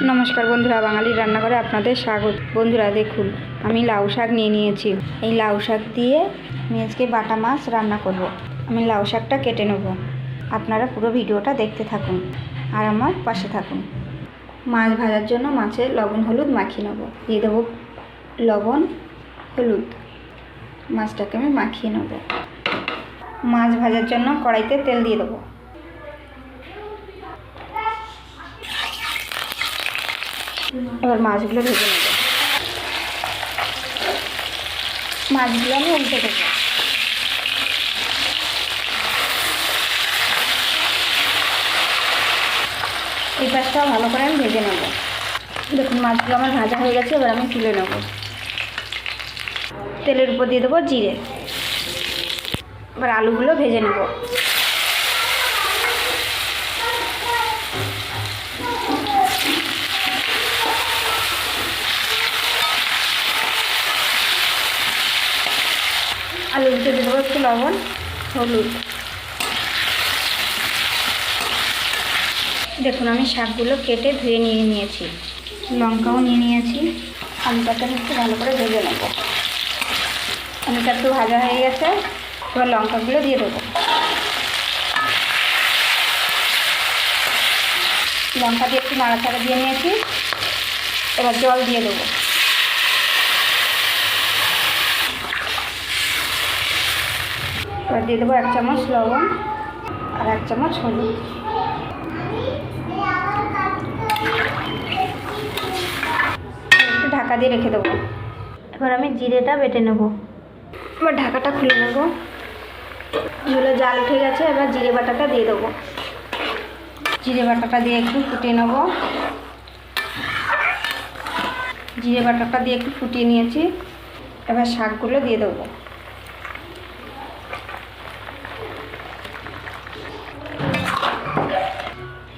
নমস্কার বন্ধুরা, বাঙালির রান্নাঘরে আপনাদের স্বাগত। বন্ধুরা দেখুন, আমি লাউ শাক নিয়েছি। এই লাউ শাক দিয়ে আমি আজকে বাটা মাছ রান্না করব। আমি লাউ শাকটা কেটে নেব। আপনারা পুরো ভিডিওটা দেখতে থাকুন আর আমার পাশে থাকুন। মাছ ভাজার জন্য মাছে লবণ হলুদ মাখিয়ে নেব। দিয়ে দেবো লবণ হলুদ। মাছটাকে আমি মাখিয়ে নেব। মাছ ভাজার জন্য কড়াইতে তেল দিয়ে দেবো। এবার মাছগুলো ভেজে নেব। মাছগুলো আমি উল্টে দেবো। এই পাশটাও ভালো করে আমি ভেজে নেব। দেখুন মাছগুলো আমার ভাজা হয়ে গেছে। এবার আমি তুলে নেব। তেলের উপর দিয়ে দেবো জিরে। এবার আলুগুলো ভেজে নেব। আলুর ভিতরে দিয়ে দেবো একটু লবণ হলুদ। দেখুন আমি শাকগুলো কেটে ধুয়ে নিয়েছি। লঙ্কাও নিয়েছি। আলুটাকে একটু ভালো করে ভেজে নেব। আলুটা একটু ভাজা হয়ে গেছে। এবার লঙ্কাগুলো দিয়ে দেবো। লঙ্কা দিয়ে একটু নাড়াচাড়া দিয়ে নিয়েছি। এবার জল দিয়ে দেবো। এবার দিয়ে দেবো 1 চামচ লবণ আর 1 চামচ হলুদ। একটু ঢাকা দিয়ে রেখে দেবো। এবার আমি জিরেটা বেটে নেব। এবার ঢাকাটা খুলে নেব। ঝোলে জাল উঠে গেছে। এবার জিরে বাটাটা দিয়ে দেবো। জিরে বাটাটা দিয়ে একটু ফুটিয়ে নেব। জিরে বাটাটা দিয়ে একটু ফুটিয়ে নিয়েছি। এবার শাকগুলো দিয়ে দেবো।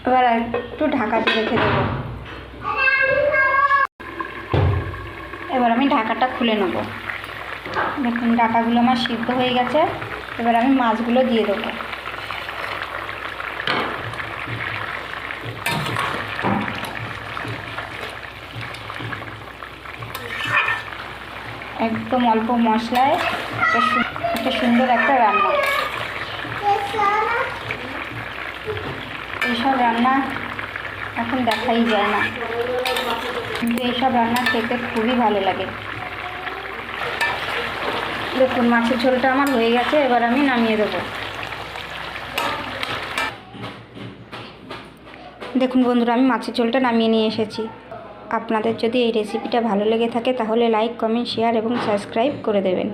এবার একটু ঢাকা দিয়ে রেখে দেবো। এবার আমি ঢাকাটা খুলে নেব। দেখুন ডাটাগুলো আমার সিদ্ধ হয়ে গেছে। এবার আমি মাছগুলো দিয়ে দেবো। একদম অল্প মশলায় একটা সুন্দর একটা রান্না। এইসব রান্না এখন দেখাই যায় না, কিন্তু এইসব রান্না খেতে খুবই ভালো লাগে। দেখুন মাছের ঝোলটা আমার হয়ে গেছে। এবার আমি নামিয়ে দেবো। দেখুন বন্ধুরা, আমি মাছের ঝোলটা নামিয়ে নিয়ে এসেছি। আপনাদের যদি এই রেসিপিটা ভালো লেগে থাকে তাহলে লাইক, কমেন্ট, শেয়ার এবং সাবস্ক্রাইব করে দেবেন।